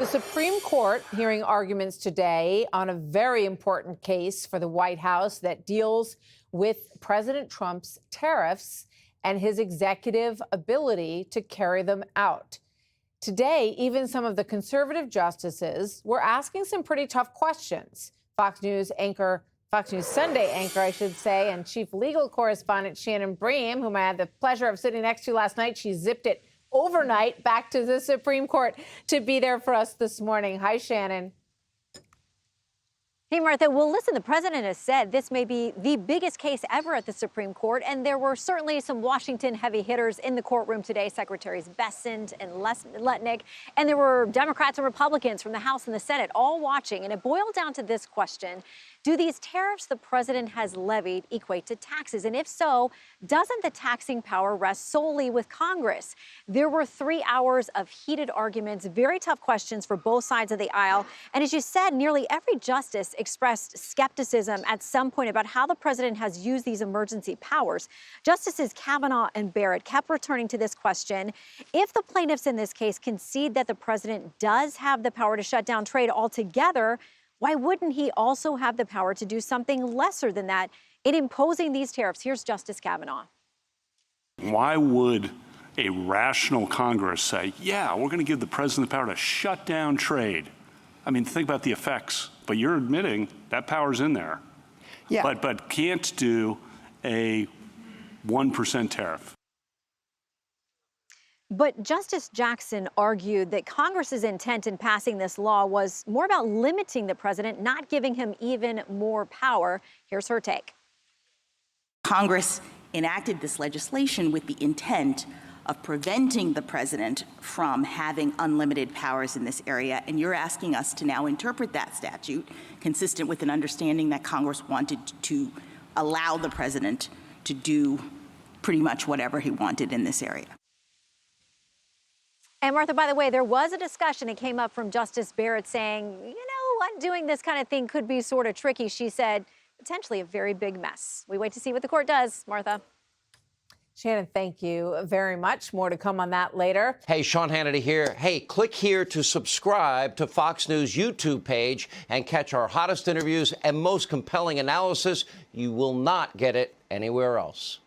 The Supreme Court hearing arguments today on a very important case for the White House that deals with President Trump's tariffs and his executive ability to carry them out. Today, even some of the conservative justices were asking some pretty tough questions. Fox News Sunday anchor, I should say, and chief legal correspondent Shannon Bream, whom I had the pleasure of sitting next to last night, she zipped it overnight back to the Supreme Court to be there for us this morning. Hi, Shannon. Hey, Martha. Well, listen, the president has said this may be the biggest case ever at the Supreme Court, and there were certainly some Washington heavy hitters in the courtroom today, Secretaries Bessent and Lutnick, and there were Democrats and Republicans from the House and the Senate all watching, and it boiled down to this question. Do these tariffs the president has levied equate to taxes? And if so, doesn't the taxing power rest solely with Congress? There were 3 hours of heated arguments, very tough questions for both sides of the aisle. And as you said, nearly every justice expressed skepticism at some point about how the president has used these emergency powers. Justices Kavanaugh and Barrett kept returning to this question. If the plaintiffs in this case concede that the president does have the power to shut down trade altogether, why wouldn't he also have the power to do something lesser than that in imposing these tariffs? Here's Justice Kavanaugh. Why would a rational Congress say, yeah, we're going to give the president the power to shut down trade? I mean, think about the effects. But you're admitting that power's in there. Yeah. But can't do a 1% tariff. But Justice Jackson argued that Congress's intent in passing this law was more about limiting the president, not giving him even more power. Here's her take. Congress enacted this legislation with the intent of preventing the president from having unlimited powers in this area. And you're asking us to now interpret that statute consistent with an understanding that Congress wanted to allow the president to do pretty much whatever he wanted in this area. And Martha, by the way, there was a discussion. It came up from Justice Barrett saying, you know, undoing this kind of thing could be sort of tricky. She said, potentially a very big mess. We wait to see what the court does. Martha. Shannon, thank you very much. More to come on that later. Hey, Sean Hannity here. Hey, click here to subscribe to Fox News YouTube page and catch our hottest interviews and most compelling analysis. You will not get it anywhere else.